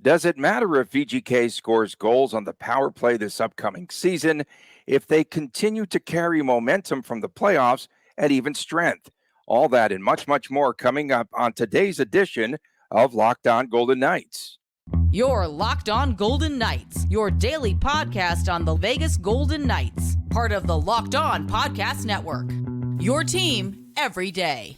Does it matter if VGK scores goals on the power play this upcoming season if they continue to carry momentum from the playoffs at even strength? All that and much, much more coming up on today's edition of Locked On Golden Knights. Your Locked On Golden Knights, your daily podcast on the Vegas Golden Knights, part of the Locked On Podcast Network. Your team every day.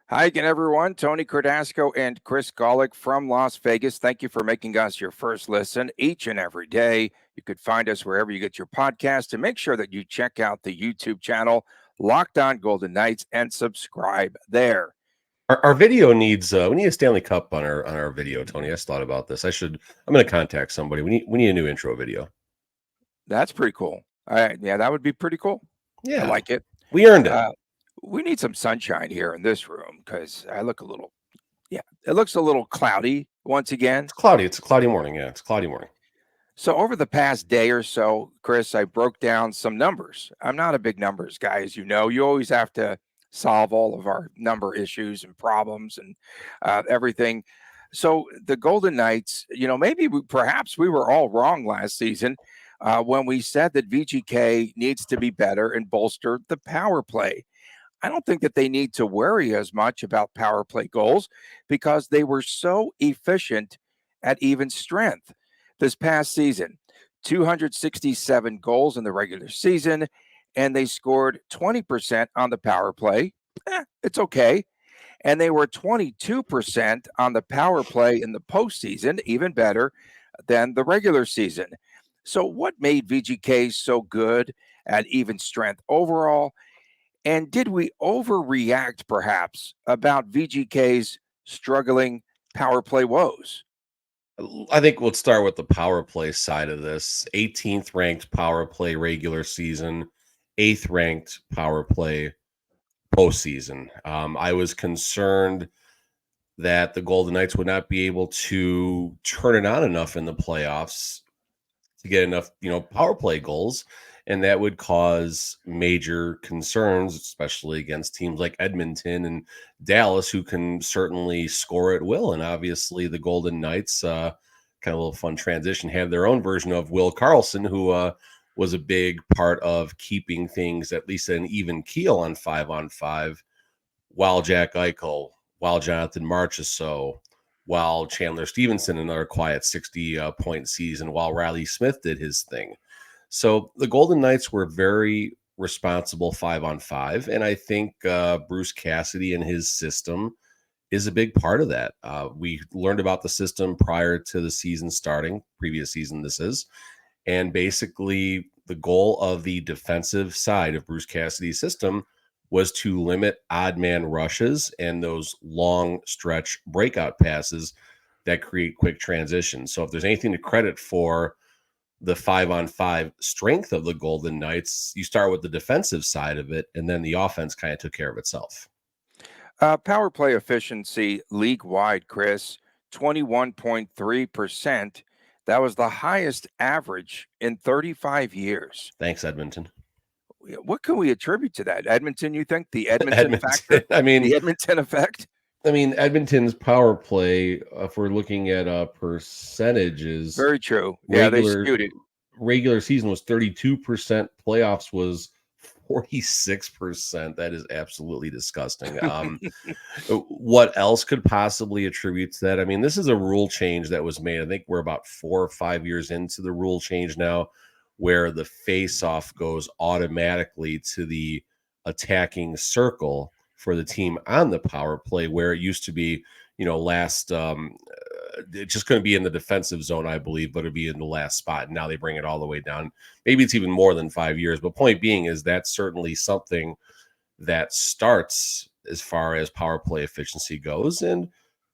Hi again, everyone. Tony Cardasco and Chris Golick from Las Vegas. Thank you for making us your first listen each and every day. You could find us wherever you get your podcast, and make sure that you check out the YouTube channel, Locked On Golden Knights, and subscribe there. Our video needs we need a Stanley Cup on our video, Tony. I just thought about this. I'm going to contact somebody. We need a new intro video. That's pretty cool. All right, yeah, that would be pretty cool. Yeah, I like it. We earned it. We need some sunshine here in this room because I look it looks a little cloudy once again. It's cloudy. It's a cloudy morning. Yeah, it's a cloudy morning. So over the past day or so, Chris, I broke down some numbers. I'm not a big numbers guy, as you know. You always have to solve all of our number issues and problems and everything. So the Golden Knights, perhaps we were all wrong last season when we said that VGK needs to be better and bolster the power play. I don't think that they need to worry as much about power play goals because they were so efficient at even strength this past season. 267 goals in the regular season, and they scored 20% on the power play. It's okay. And they were 22% on the power play in the postseason, even better than the regular season. So what made VGK so good at even strength overall? And did we overreact, perhaps, about VGK's struggling power play woes? I think we'll start with the power play side of this. 18th ranked power play regular season, 8th ranked power play postseason. I was concerned that the Golden Knights would not be able to turn it on enough in the playoffs to get enough, power play goals. And that would cause major concerns, especially against teams like Edmonton and Dallas, who can certainly score at will. And obviously the Golden Knights, kind of a little fun transition, have their own version of Will Karlsson, who was a big part of keeping things at least an even keel on 5-on-5, while Jack Eichel, while Jonathan Marchessault, while Chandler Stevenson, another quiet 60-point season, while Riley Smith did his thing. So the Golden Knights were very responsible 5-on-5, and I think Bruce Cassidy and his system is a big part of that. We learned about the system prior to the season starting, previous season this is, and basically the goal of the defensive side of Bruce Cassidy's system was to limit odd man rushes and those long stretch breakout passes that create quick transitions. So if there's anything to credit for the 5-on-5 strength of the Golden Knights, you start with the defensive side of it, and then the offense kind of took care of itself. Power play efficiency league-wide, Chris, 21.3%. That was the highest average in 35 years. Thanks, Edmonton. What can we attribute to that? Edmonton, you think? The Edmonton factor? The Edmonton effect? Edmonton's power play, if we're looking at percentages. Very true. Yeah, they skewed it. Regular season was 32%. Playoffs was 46%. That is absolutely disgusting. What else could possibly attribute to that? This is a rule change that was made. I think we're about 4 or 5 years into the rule change now, where the face-off goes automatically to the attacking circle for the team on the power play, where it used to be, it just couldn't be in the defensive zone, I believe, but it'd be in the last spot. And now they bring it all the way down. Maybe it's even more than 5 years. But point being is that's certainly something that starts as far as power play efficiency goes. And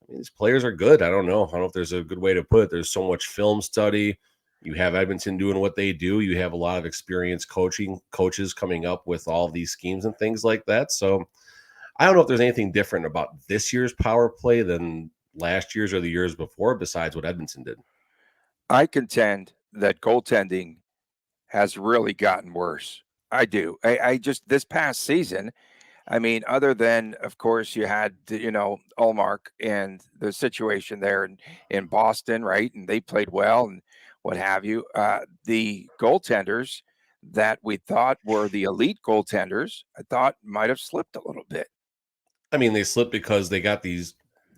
these players are good. I don't know if there's a good way to put it. There's so much film study. You have Edmonton doing what they do. You have a lot of experienced coaches coming up with all these schemes and things like that. So I don't know if there's anything different about this year's power play than last year's or the years before, besides what Edmonton did. I contend that goaltending has really gotten worse. I do. I just this past season, I mean, other than, of course, you had, Ullmark and the situation there in Boston, right? And they played well and what have you. The goaltenders that we thought were the elite goaltenders, I thought might have slipped a little bit. I mean, they slipped because they got these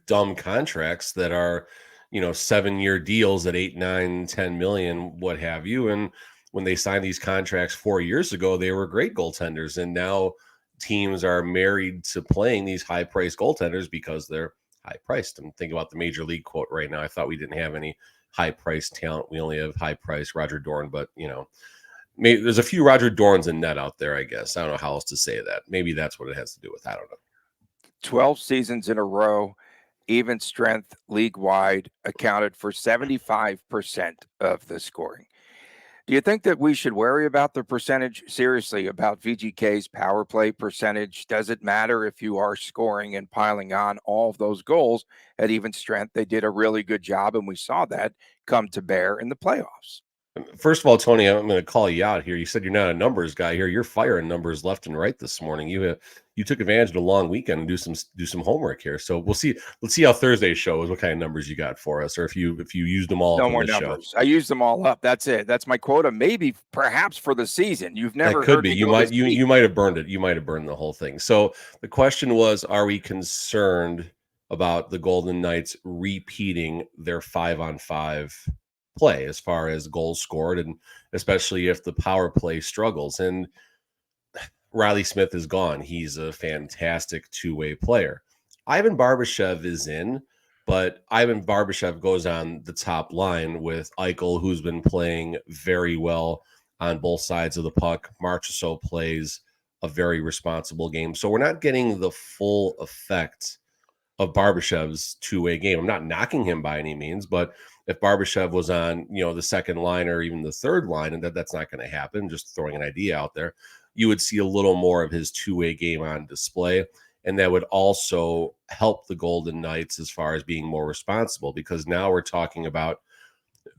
dumb contracts that are, 7-year deals at 8, 9, 10 million, what have you. And when they signed these contracts 4 years ago, they were great goaltenders. And now teams are married to playing these high priced goaltenders because they're high priced. I'm thinking about the major league quote right now. I thought we didn't have any high priced talent. We only have high priced Roger Dorn, but maybe there's a few Roger Dorns in net out there, I guess. I don't know how else to say that. Maybe that's what it has to do with. I don't know. 12 seasons in a row, even strength league wide accounted for 75% of the scoring. Do you think that we should worry about the percentage? Seriously, about VGK's power play percentage? Does it matter if you are scoring and piling on all of those goals at even strength? They did a really good job, and we saw that come to bear in the playoffs. First of all, Tony, I'm going to call you out here. You said you're not a numbers guy here. You're firing numbers left and right this morning. You took advantage of the long weekend and do some homework here. So we'll see. Let's see how Thursday's show is. What kind of numbers you got for us, or if you used them all No up more in this numbers. show. I used them all up. That's it. That's my quota. Maybe, perhaps for the season. You've never That could heard be. me You go might this deep. you might have burned it. You might have burned the whole thing. So the question was, are we concerned about the Golden Knights repeating their 5-on-5 play as far as goals scored, and especially if the power play struggles? And Riley Smith is gone. He's a fantastic two-way player. Ivan Barbashev is in, but Ivan Barbashev goes on the top line with Eichel, who's been playing very well on both sides of the puck. Marchessault plays a very responsible game. So we're not getting the full effect of Barbashev's two-way game. I'm not knocking him by any means, but if Barbashev was on, the second line or even the third line, and that's not going to happen, just throwing an idea out there, you would see a little more of his two-way game on display. And that would also help the Golden Knights as far as being more responsible, because now we're talking about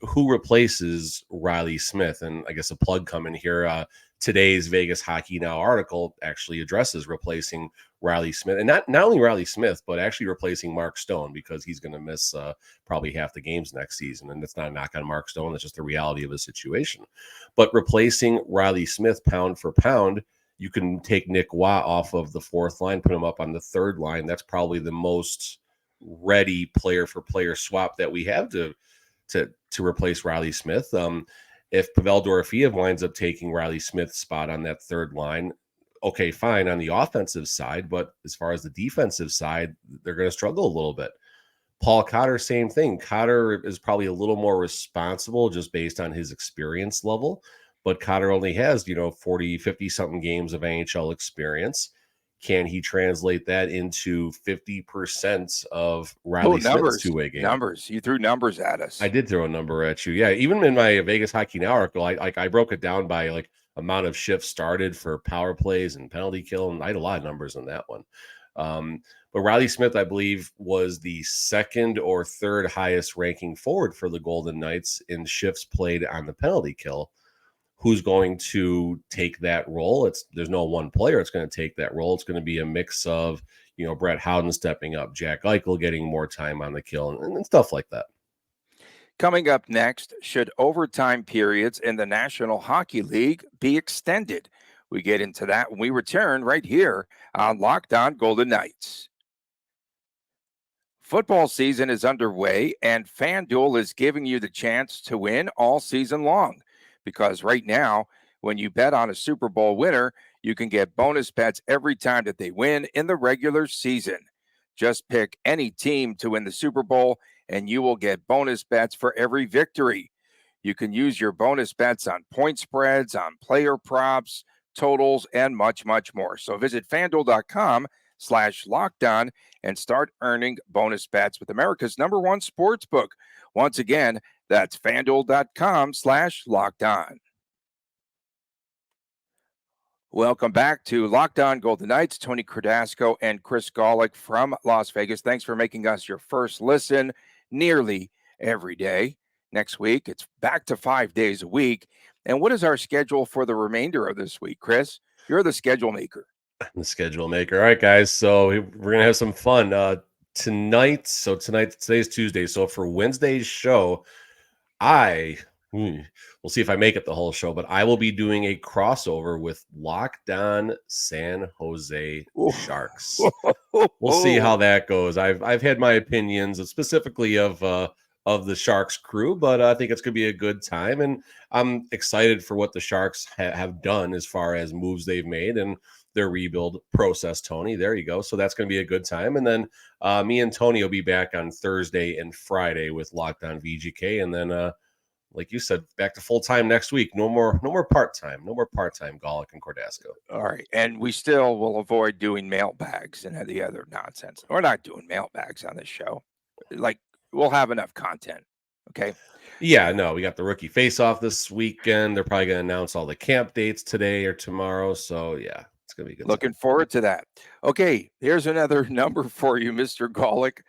who replaces Riley Smith. And I guess a plug coming here. Today's Vegas Hockey Now article actually addresses replacing Riley Smith, and not only Riley Smith, but actually replacing Mark Stone, because he's going to miss probably half the games next season. And that's not a knock on Mark Stone. That's just the reality of the situation. But replacing Riley Smith pound for pound, you can take Nick Watt off of the fourth line, put him up on the third line. That's probably the most ready player for player swap that we have to replace Riley Smith. If Pavel Dorofeev winds up taking Riley Smith's spot on that third line, okay, fine on the offensive side, but as far as the defensive side, they're going to struggle a little bit. Paul Cotter, same thing. Cotter is probably a little more responsible just based on his experience level, but Cotter only has, 40, 50 something games of NHL experience. Can he translate that into 50% of Riley Smith's two-way game? Numbers. You threw numbers at us. I did throw a number at you. Yeah, even in my Vegas Hockey Now article, I broke it down by amount of shifts started for power plays and penalty kill, and I had a lot of numbers on that one. But Riley Smith, I believe, was the second or third highest ranking forward for the Golden Knights in shifts played on the penalty kill. Who's going to take that role? There's no one player that's going to take that role. It's going to be a mix of, Brett Howden stepping up, Jack Eichel getting more time on the kill, and stuff like that. Coming up next, should overtime periods in the National Hockey League be extended? We get into that when we return right here on Locked On Golden Knights. Football season is underway, and FanDuel is giving you the chance to win all season long. Because right now, when you bet on a Super Bowl winner, you can get bonus bets every time that they win in the regular season. Just pick any team to win the Super Bowl, and you will get bonus bets for every victory. You can use your bonus bets on point spreads, on player props, totals, and much, much more. So visit FanDuel.com/LockedOn and start earning bonus bets with America's #1 sportsbook. Once again, that's FanDuel.com/LockedOn. Welcome back to Locked On Golden Knights. Tony Cardasco and Chris Golick from Las Vegas. Thanks for making us your first listen nearly every day. Next week, it's back to 5 days a week. And what is our schedule for the remainder of this week, Chris? You're the schedule maker. The schedule maker. All right, guys. So we're going to have some fun tonight. Today's Tuesday. So for Wednesday's show, we'll see if I make it the whole show, but I will be doing a crossover with Locked On San Jose Sharks. We'll see how that goes. I've had my opinions specifically of the Sharks crew, but I think it's going to be a good time, and I'm excited for what the Sharks have done as far as moves they've made and their rebuild process. Tony, there you go. So that's going to be a good time, and then me and Tony will be back on Thursday and Friday with Locked On VGK, and then like you said, back to full time next week. No more part time. No more part time. Golick and Cordasco. All right, and we still will avoid doing mailbags and the other nonsense. We're not doing mailbags on this show. Like, we'll have enough content. Okay. Yeah, no, we got the rookie face-off this weekend. They're probably going to announce all the camp dates today or tomorrow. So yeah, it's going to be good. Looking forward to that. Okay, here's another number for you, Mr. Golick.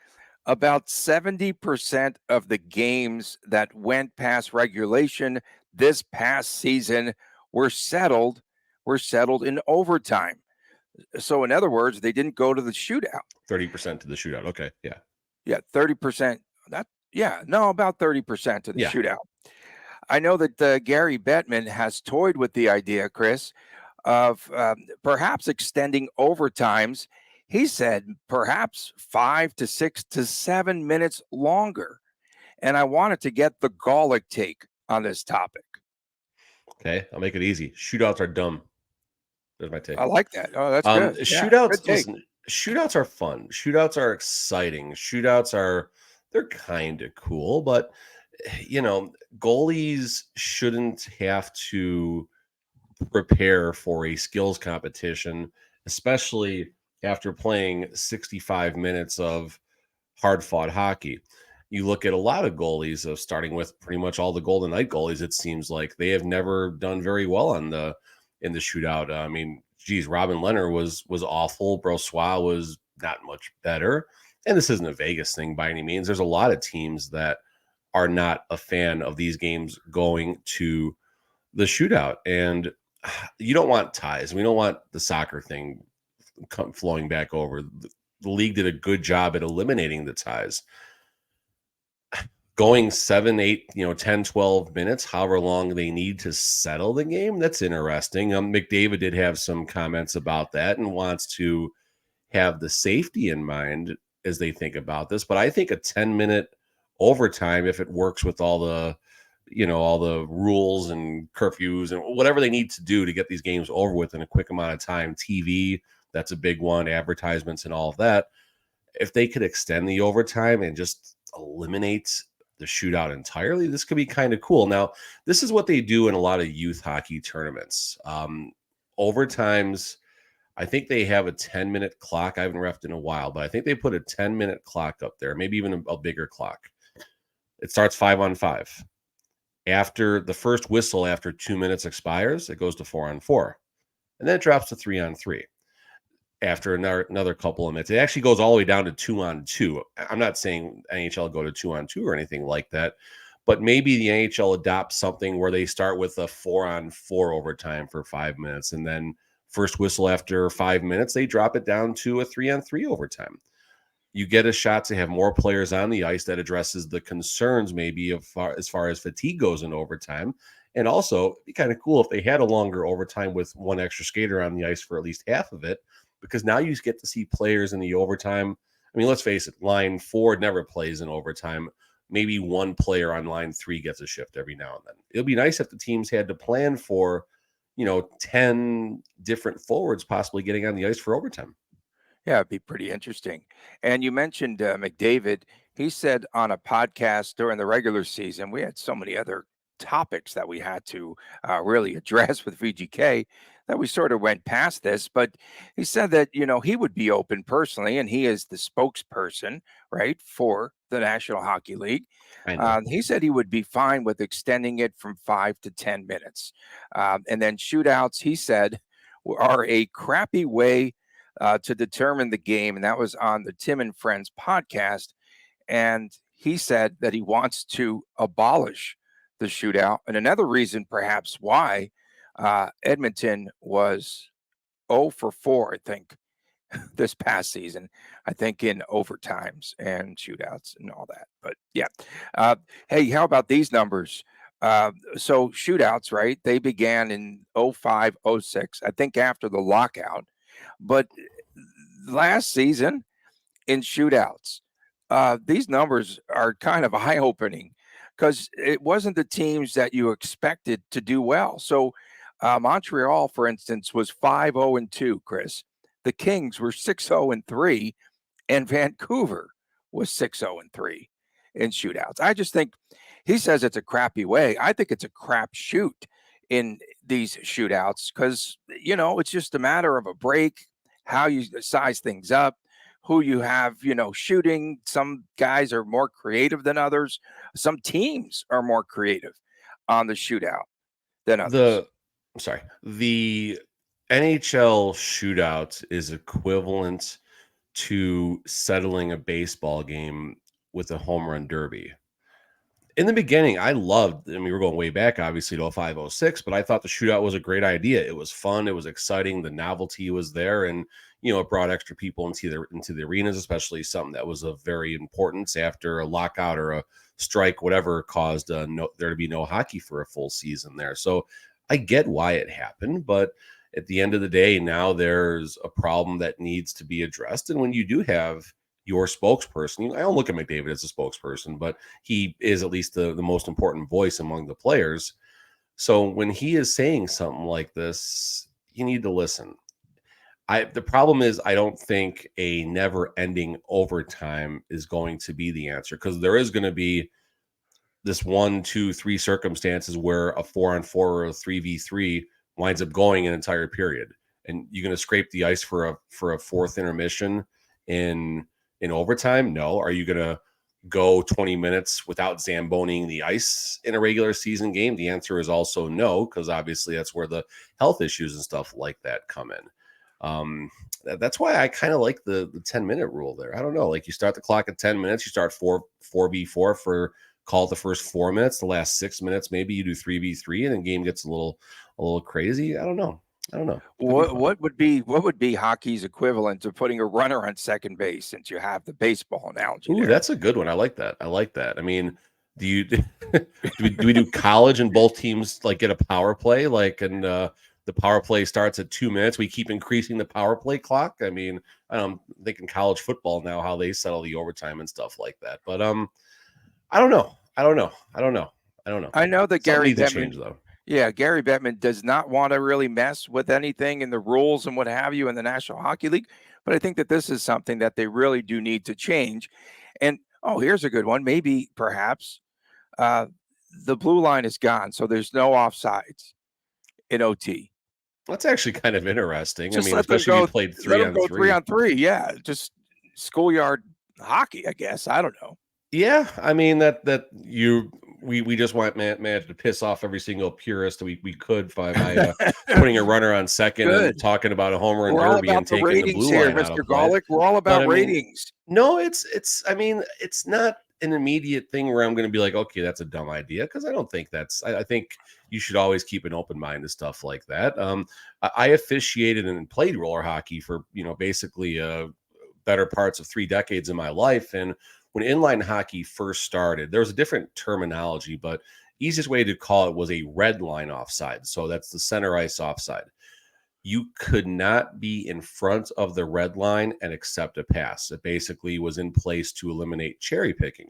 About 70% of the games that went past regulation this past season were settled in overtime. So in other words, they didn't go to the shootout. 30% to the shootout. Okay. Yeah. Yeah, 30%. About 30% to the shootout. I know that Gary Bettman has toyed with the idea, Chris, of perhaps extending overtimes. He said perhaps 5 to 6 to 7 minutes longer. And I wanted to get the Golick take on this topic. Okay, I'll make it easy. Shootouts are dumb. There's my take. I like that. Oh, that's good. Shootouts, listen, shootouts are fun. Shootouts are exciting. They're kind of cool, but goalies shouldn't have to prepare for a skills competition, especially after playing 65 minutes of hard-fought hockey. You look at a lot of goalies, starting with pretty much all the Golden Knight goalies, it seems like they have never done very well in the shootout. I mean, geez, Robin Leonard was awful. Brossoit was not much better. And this isn't a Vegas thing by any means. There's a lot of teams that are not a fan of these games going to the shootout. And you don't want ties. We don't want the soccer thing flowing back over. The league did a good job at eliminating the ties. Going 7, 8, 10, 12 minutes, however long they need to settle the game, that's interesting. McDavid did have some comments about that and wants to have the safety in mind as they think about this. But I think a 10-minute overtime, if it works with all the rules and curfews and whatever they need to do to get these games over with in a quick amount of time, TV, that's a big one, advertisements and all of that. If they could extend the overtime and just eliminate the shootout entirely, this could be kind of cool. Now, this is what they do in a lot of youth hockey tournaments. Overtimes, I think they have a 10-minute clock. I haven't reffed in a while, but I think they put a 10-minute clock up there, maybe even a bigger clock. It starts 5-on-5. After the first whistle, after 2 minutes expires, it goes to 4-on-4. And then it drops to 3-on-3. After another couple of minutes, it actually goes all the way down to 2-on-2. I'm not saying NHL go to 2-on-2 or anything like that, but maybe the NHL adopts something where they start with a 4-on-4 overtime for 5 minutes, and then first whistle after 5 minutes, they drop it down to a 3-on-3 overtime. You get a shot to have more players on the ice. That addresses the concerns maybe as far as fatigue goes in overtime. And also, it'd be kind of cool if they had a longer overtime with one extra skater on the ice for at least half of it, because now you get to see players in the overtime. I mean, let's face it, line 4 never plays in overtime. Maybe one player on line 3 gets a shift every now and then. It would be nice if the teams had to plan for, 10 different forwards possibly getting on the ice for overtime. Yeah, it'd be pretty interesting. And you mentioned McDavid. He said on a podcast during the regular season, we had so many other topics that we had to really address with VGK that we sort of went past this, but he said that, he would be open personally, and he is the spokesperson, right, for the National Hockey League. He said he would be fine with extending it from 5 to 10 minutes. And then shootouts, he said, are a crappy way to determine the game. And that was on the Tim and Friends podcast. And he said that he wants to abolish the shootout. And another reason, perhaps, why Edmonton was 0 for 4, I think, this past season, I think in overtimes and shootouts and all that. But yeah. Hey, how about these numbers? So shootouts, right? They began in 05, 06, I think after the lockout. But last season in shootouts, these numbers are kind of eye-opening because it wasn't the teams that you expected to do well. So Montreal, for instance, was 5-0-2, Chris. The Kings were 6-0-3, and Vancouver was 6-0-3 in shootouts. I just think he says it's a crappy way. I think it's a crap shoot in these shootouts because, it's just a matter of a break, how you size things up, who you have, shooting. Some guys are more creative than others. Some teams are more creative on the shootout than others. The NHL shootout is equivalent to settling a baseball game with a home run derby. In the beginning, we're going way back, obviously, to 05, 06, but I thought the shootout was a great idea. It was fun. It was exciting. The novelty was there. And, it brought extra people into the arenas, especially something that was of very importance after a lockout or a strike, whatever caused there to be no hockey for a full season there. So I get why it happened, but at the end of the day, now there's a problem that needs to be addressed. And when you do have your spokesperson, I don't look at McDavid as a spokesperson, but he is at least the most important voice among the players. So when he is saying something like this, you need to listen. The problem is I don't think a never-ending overtime is going to be the answer, because there is going to be this 1, 2, 3 circumstances where a 4-on-4 or a 3v3 winds up going an entire period, and you're going to scrape the ice for a fourth intermission in overtime. No. Are you going to go 20 minutes without zamboning the ice in a regular season game? The answer is also no, because obviously that's where the health issues and stuff like that come in. That's why I kind of like the 10-minute rule there. I don't know, like you start the clock at 10 minutes, you start 4v4 for call it the first 4 minutes, the last 6 minutes, maybe you do 3v3, and then game gets a little crazy. I don't know. What would be hockey's equivalent to putting a runner on second base, since you have the baseball analogy? Ooh, that's a good one. I like that. I mean, do we do college and both teams like get a power play, the power play starts at 2 minutes. We keep increasing the power play clock. I mean, I'm thinking college football now, how they settle the overtime and stuff like that. But I don't know. I know that Gary Bettman change, though. Yeah, Gary Bettman does not want to really mess with anything in the rules and what have you in the National Hockey League. But I think that this is something that they really do need to change. And here's a good one. Maybe, perhaps, the blue line is gone, so there's no offsides in OT. That's actually kind of interesting. Just especially if you played 3-on-3. 3-on-3, yeah. Just schoolyard hockey, I guess. I don't know. Yeah, I mean we just managed to piss off every single purist we could by putting a runner on second and talking about a homer and derby and taking the blue line out of play. We're all about ratings. No, it's not an immediate thing where I'm going to be like, okay, that's a dumb idea, because I don't think I think you should always keep an open mind to stuff like that. I officiated and played roller hockey for basically better parts of 3 decades of my life, and when inline hockey first started, there was a different terminology, but easiest way to call it was a red line offside. So that's the center ice offside. You could not be in front of the red line and accept a pass. It basically was in place to eliminate cherry picking.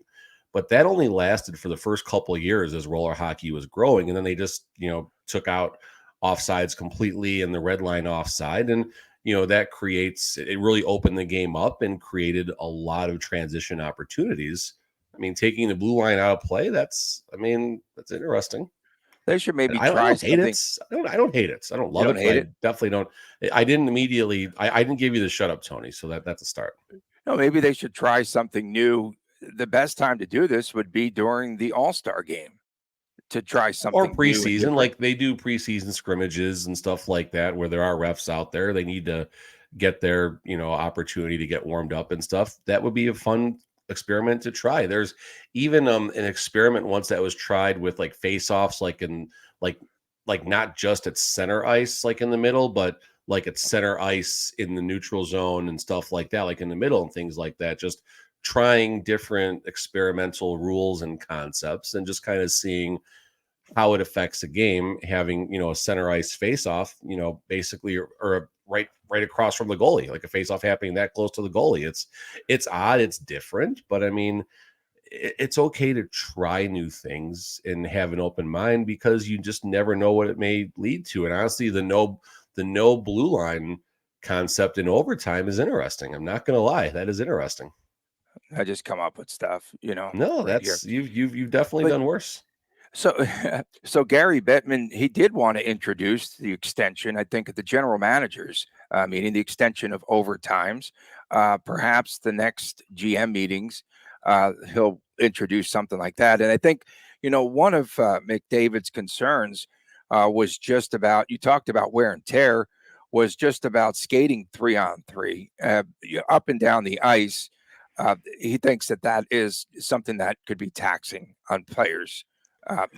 But that only lasted for the first couple of years as roller hockey was growing. And then they just, took out offsides completely and the red line offside. And that it really opened the game up and created a lot of transition opportunities. I mean, taking the blue line out of play, that's interesting. They should maybe try something. I don't hate it. I don't love it. I definitely don't. I didn't immediately. I didn't give you the shut up, Tony. So that's a start. No, maybe they should try something new. The best time to do this would be during the All-Star game. to try or something new and preseason, different. like they do preseason scrimmages and stuff like that, where there are refs out there. They need to get their, opportunity to get warmed up and stuff. That would be a fun experiment to try. There's even an experiment once that was tried with like face-offs, like in like not just at center ice, like in the middle, but like at center ice in the neutral zone and stuff like that, like in the middle and things like that. Just trying different experimental rules and concepts and just kind of seeing how it affects a game, having, a center ice face off, basically, or right across from the goalie, like a face off happening that close to the goalie. It's odd, it's different, but I mean, it's okay to try new things and have an open mind, because you just never know what it may lead to. And honestly, the no blue line concept in overtime is interesting. I'm not going to lie, that is interesting. I just come up with stuff, No, right here. that's you've definitely But done worse. so, so Gary Bettman, he did want to introduce the extension, I think, at the general managers meeting, the extension of overtimes. Perhaps the next GM meetings, he'll introduce something like that. And I think, one of McDavid's concerns was just about, you talked about wear and tear, was just about skating 3-on-3 up and down the ice. He thinks that is something that could be taxing on players.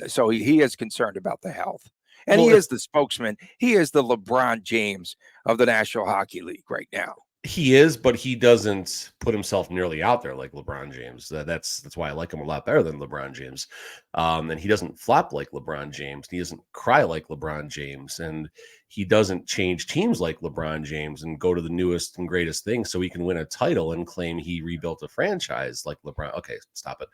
So he is concerned about the health. And he is the spokesman. He is the LeBron James of the National Hockey League right now. He is, but he doesn't put himself nearly out there like LeBron James. That's why I like him a lot better than LeBron James. And he doesn't flop like LeBron James. He doesn't cry like LeBron James. And he doesn't change teams like LeBron James and go to the newest and greatest things so he can win a title and claim he rebuilt a franchise like LeBron. Okay, stop it.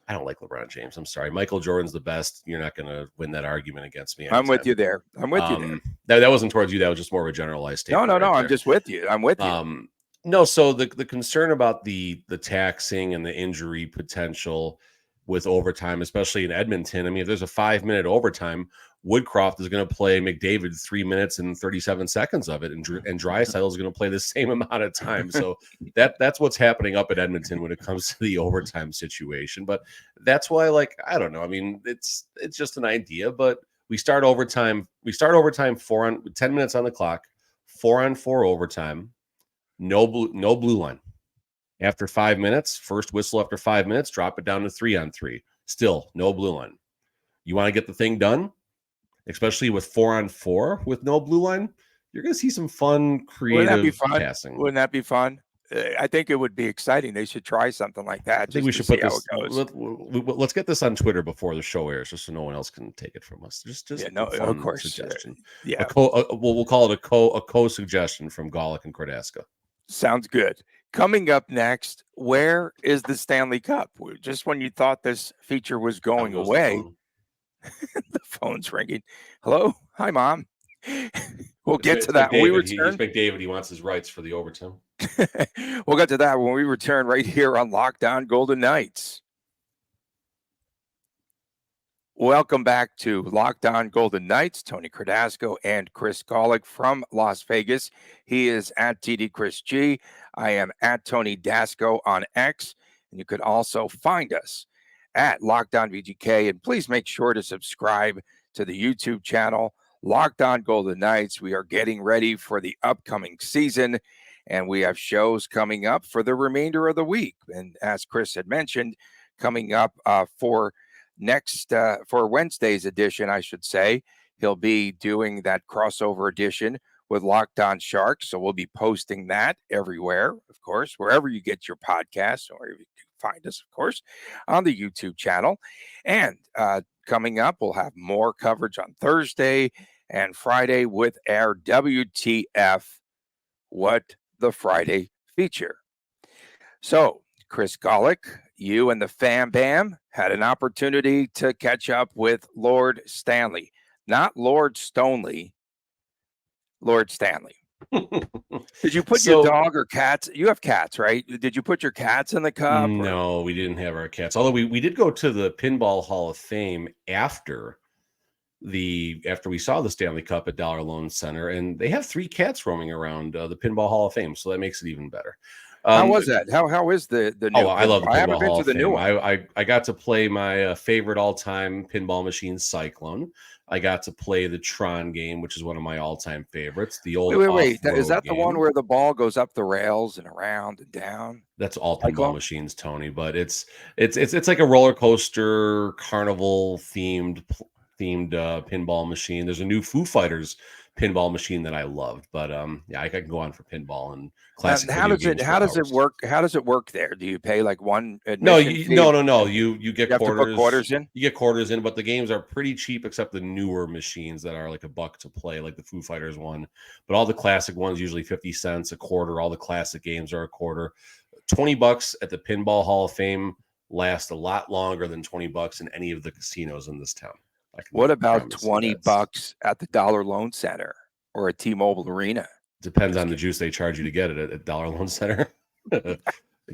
I don't like LeBron James. I'm sorry. Michael Jordan's the best. You're not going to win that argument against me anytime. I'm with you there. That wasn't towards you. That was just more of a generalized statement. No. I'm just with you. I'm with you. No. So the concern about the taxing and the injury potential with overtime, especially in Edmonton. I mean, if there's a 5-minute overtime, Woodcroft is going to play McDavid 3 minutes and 37 seconds of it, and Draisaitl is going to play the same amount of time. So that's what's happening up at Edmonton when it comes to the overtime situation. But that's why, like, I don't know. I mean, it's just an idea, but we start overtime. We start overtime 10 minutes on the clock, 4-on-4 overtime, no blue line. After 5 minutes, first whistle after 5 minutes, drop it down to 3-on-3. Still no blue line. You want to get the thing done, especially with 4-on-4 with no blue line, you're going to see some fun, creative passing. Wouldn't that be fun? I think it would be exciting. They should try something like that. I think we should put this. Let's get this on Twitter before the show airs, just so no one else can take it from us. Just of course. Suggestion. Yeah, we'll call it a co-suggestion from Golick and Kordaska. Sounds good. Coming up next, where is the Stanley Cup? Just when you thought this feature was going away, the phone's ringing. Hello? Hi, Mom. We'll get to that when we return. He's McDavid. He wants his rights for the overtime. We'll get to that when we return right here on Locked On Golden Knights. Welcome back to Locked On Golden Knights. Tony Cardasco and Chris Golick from Las Vegas. He is at TD Chris G. I am at Tony Dasco on X. And you could also find us at Locked On VGK. And please make sure to subscribe to the YouTube channel, Locked On Golden Knights. We are getting ready for the upcoming season, and we have shows coming up for the remainder of the week. And as Chris had mentioned, coming up for Wednesday's edition, I should say, he'll be doing that crossover edition with Locked On Sharks. So we'll be posting that everywhere, of course, wherever you get your podcasts, or you can find us, of course, on the YouTube channel. And coming up, we'll have more coverage on Thursday and Friday with our WTF What the Friday feature. So, Chris Golick, you and the Fam Bam had an opportunity to catch up with Lord Stanley, not Lord Stonley, Lord Stanley. Did you put your dog or cats? You have cats, right? Did you put your cats in the cup? No, we didn't have our cats. Although we did go to the Pinball Hall of Fame after we saw the Stanley Cup at Dollar Loan Center, and they have 3 cats roaming around the Pinball Hall of Fame, so that makes it even better. How was that? How is the new Oh, I love the pinball? I haven't Pinball been Hall to of the new Fame. one. I got to play my favorite all-time pinball machine, Cyclone. I got to play the Tron game, which is one of my all-time favorites. The old Wait. Is off-road that the one game. where the ball goes up the rails and around and down? That's all pinball Cyclone? machines, Tony. But it's like a roller coaster, carnival themed pinball machine. There's a new Foo Fighters pinball machine that I loved. But yeah, I can go on for pinball and classic video games for How does it hours. work? How does it work there? Do you pay like one No, admission fee? no. You get You have to put quarters. quarters in? You get quarters in, but the games are pretty cheap except the newer machines that are like $1 to play, like the Foo Fighters one. But all the classic ones usually 50 cents, a quarter. All the classic games are a quarter. $20 at the Pinball Hall of Fame lasts a lot longer than $20 in any of the casinos in this town. What about promise you that. $20 at the Dollar Loan Center or at T-Mobile Arena? Depends on the juice they charge you to get it at Dollar Loan Center. It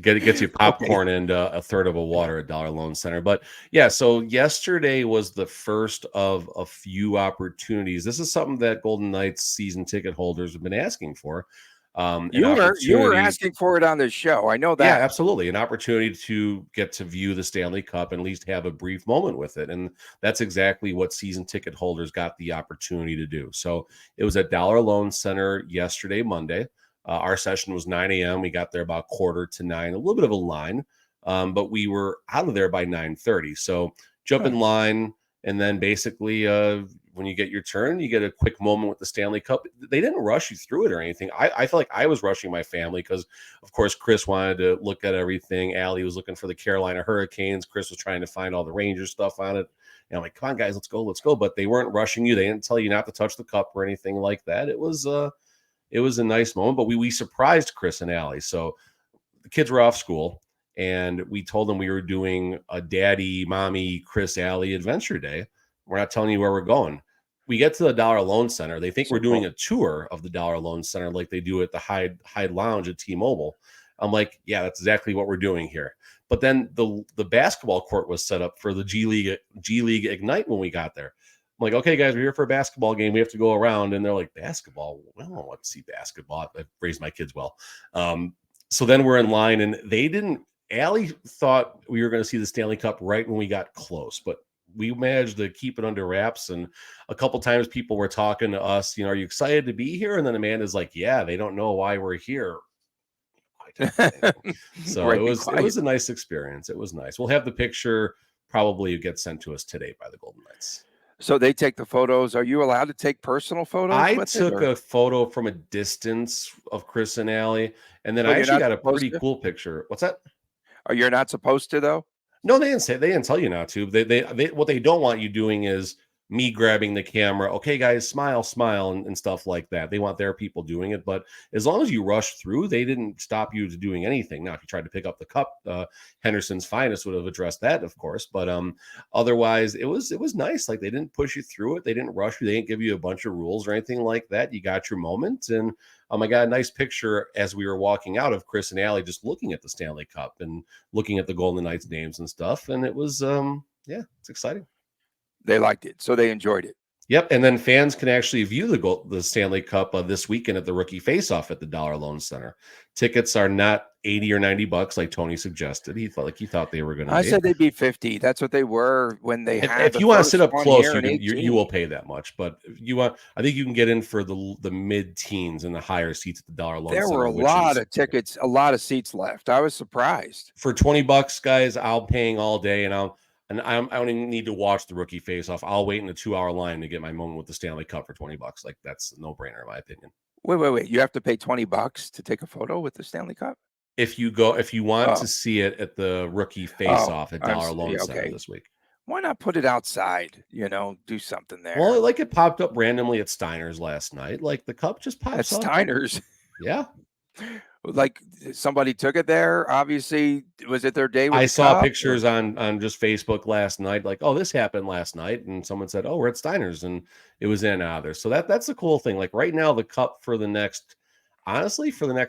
gets you popcorn and a third of a water at Dollar Loan Center. But yeah, so yesterday was the first of a few opportunities. This is something that Golden Knights season ticket holders have been asking for. You were asking for it on this show. I know that. Yeah, absolutely. An opportunity to get to view the Stanley Cup and at least have a brief moment with it. And that's exactly what season ticket holders got the opportunity to do. So it was at Dollar Loan Center yesterday, Monday. Our session was 9 a.m. We got there about 8:45, a little bit of a line, but we were out of there by 9:30. So jump in line, and then basically when you get your turn, you get a quick moment with the Stanley Cup. They didn't rush you through it or anything. I feel like I was rushing my family because, of course, Chris wanted to look at everything. Allie was looking for the Carolina Hurricanes. Chris was trying to find all the Rangers stuff on it. And I'm like, come on, guys, let's go. But they weren't rushing you. They didn't tell you not to touch the cup or anything like that. It was a nice moment, but we surprised Chris and Allie. So the kids were off school, and we told them we were doing a daddy, mommy, Chris, Allie adventure day. We're not telling you where we're going. We get to the Dollar Loan Center. They think we're doing a tour of the Dollar Loan Center like they do at the Hyde Lounge at T-Mobile. I'm like, yeah, that's exactly what we're doing here. But then the basketball court was set up for the G League Ignite when we got there. I'm like, okay, guys, we're here for a basketball game. We have to go around. And they're like, basketball? I don't want to see basketball. I've raised my kids well. So then we're in line, and Allie thought we were going to see the Stanley Cup right when we got close, but we managed to keep it under wraps. And a couple times people were talking to us, are you excited to be here? And then Amanda's like, yeah, they don't know why we're here. So it was a nice experience. It was nice. We'll have the picture probably get sent to us today by the Golden Knights. So they take the photos. Are you allowed to take personal photos? I took a photo from a distance of Chris and Allie, and then I actually got a pretty cool picture. What's that? Oh, you're not supposed to, though? No, they didn't tell you not to. They what they don't want you doing is me grabbing the camera. Okay, guys, smile, and stuff like that. They want their people doing it. But as long as you rush through, they didn't stop you to doing anything. Now, if you tried to pick up the cup, Henderson's Finest would have addressed that, of course. But otherwise, it was nice. Like, they didn't push you through it. They didn't rush you. They didn't give you a bunch of rules or anything like that. You got your moment. And I got a nice picture as we were walking out of Chris and Allie just looking at the Stanley Cup and looking at the Golden Knights names and stuff. And it was, it's exciting. They liked it, so they enjoyed it. Yep, and then fans can actually view the Stanley Cup this weekend at the Rookie Face-Off at the Dollar Loan Center. Tickets are not $80 or $90 like Tony suggested. He thought they were going to. I said they'd be $50. That's what they were when they had. If you want to sit up close, you will pay that much. But if you want, I think you can get in for the mid-teens and the higher seats at the Dollar Loan Center. There were a lot of tickets, a lot of seats left. I was surprised. For $20, guys, I'm paying all day, and I don't even need to watch the Rookie Face-Off. I'll wait in a 2-hour line to get my moment with the Stanley Cup for $20. Like, that's a no-brainer in my opinion. Wait. You have to pay $20 to take a photo with the Stanley Cup? If you want to see it at the Rookie Face-Off at Dollar Loan Center this week. Why not put it outside? Do something there. Well, it popped up randomly at Steiner's last night. Like, the cup just pops up. At Steiner's? Yeah. Like, somebody took it there. Obviously, was it their day? I saw pictures on just Facebook last night. Like, oh, this happened last night, and someone said, "Oh, we're at Steiner's," and it was in and out of there. So that's the cool thing. Like, right now, the cup for the next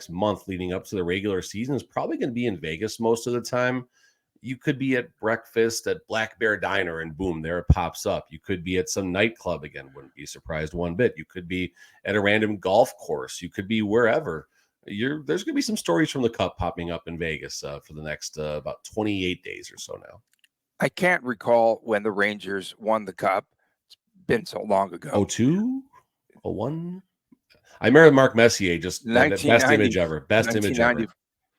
month leading up to the regular season is probably going to be in Vegas most of the time. You could be at breakfast at Black Bear Diner, and boom, there it pops up. You could be at some nightclub again. Wouldn't be surprised one bit. You could be at a random golf course. You could be wherever. there's going to be some stories from the Cup popping up in Vegas for the next about 28 days or so now. I can't recall when the Rangers won the Cup. It's been so long ago. 02? 01? I remember Mark Messier, just the best image ever. Best image ever.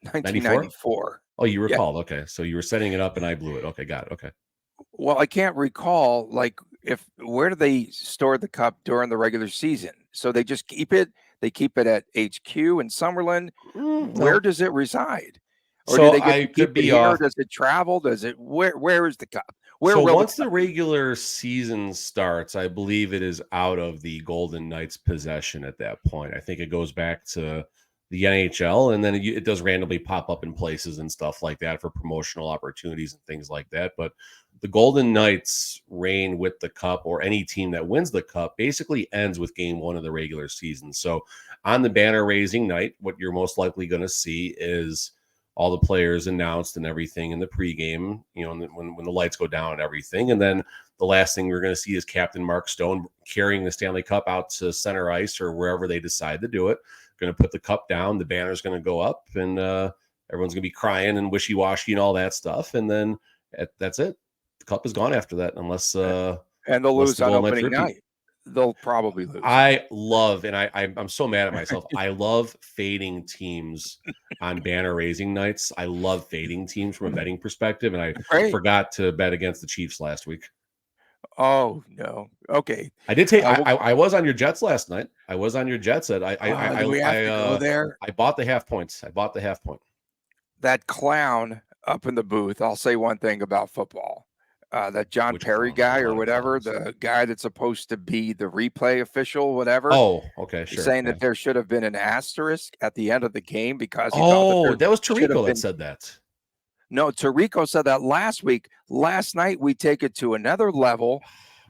1994. Oh, you Yeah. recalled. Okay. So you were setting it up and I blew it. Okay, got it. Okay. Well, I can't recall, like, where do they store the Cup during the regular season? So they just keep it. They keep it at HQ in Summerlin. Where does it reside? Or So do they get I to keep could it be here? off. Does it travel? Does it where is the Cup? Where So will once the the Cup? regular season starts, I believe it is out of the Golden Knights' possession at that point. I think it goes back to the NHL, and then it does randomly pop up in places and stuff like that for promotional opportunities and things like that. But the Golden Knights' reign with the Cup, or any team that wins the Cup, basically ends with Game 1 of the regular season. So on the banner raising night, what you're most likely going to see is all the players announced and everything in the pregame, when the lights go down and everything. And then the last thing we're going to see is Captain Mark Stone carrying the Stanley Cup out to center ice or wherever they decide to do it. Going to put the cup down, the banner's going to go up, and everyone's going to be crying and wishy-washy and all that stuff. And then that's it. The cup is gone after that, unless And they'll lose on opening night. They'll probably lose. I love, and I'm so mad at myself. I love fading teams on banner raising nights. I love fading teams from a betting perspective, and I forgot to bet against the Chiefs last week. Oh no. Okay. I did take. I was on your Jets last night. I was on your Jets. We have to go there. I bought the half points. That clown up in the booth. I'll say one thing about football. That John Perry guy or whatever, the guy that's supposed to be the replay official, whatever. Oh, okay, sure. Saying that there should have been an asterisk at the end of the game because he thought that was Tirico that said that. No, Tirico said that last week. Last night we take it to another level.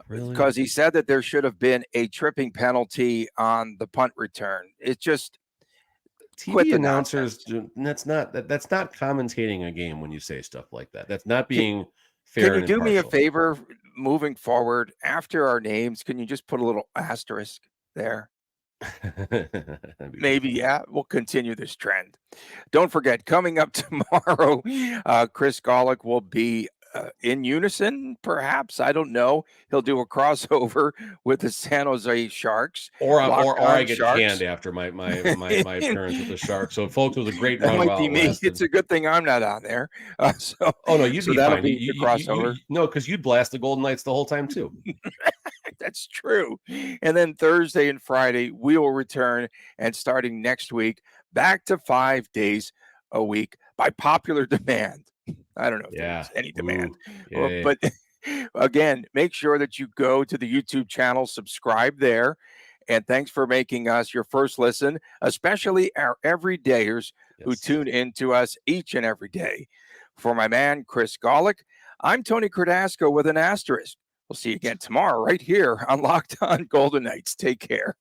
Really? Because he said that there should have been a tripping penalty on the punt return. It's just TV announcers. That's not commentating a game when you say stuff like that. That's not being fair. Can you do me a favor moving forward after our names? Can you just put a little asterisk there? Maybe, yeah. We'll continue this trend. Don't forget, coming up tomorrow, Chris Golick will be in unison, perhaps. I don't know. He'll do a crossover with the San Jose Sharks, or I get canned after my appearance with the Sharks. So, folks, it was a great run. That might be me. It's a good thing I'm not on there. You'd be that'll fine. Be the crossover. No, because you'd blast the Golden Knights the whole time too. That's true. And then Thursday and Friday, we will return, and starting next week, back to 5 days a week by popular demand. I don't know if there's any demand. But again, make sure that you go to the YouTube channel, subscribe there. And thanks for making us your first listen, especially our everydayers who tune in to us each and every day. For my man, Chris Golick, I'm Tony Cardasco with an asterisk. We'll see you again tomorrow right here on Locked On Golden Knights. Take care.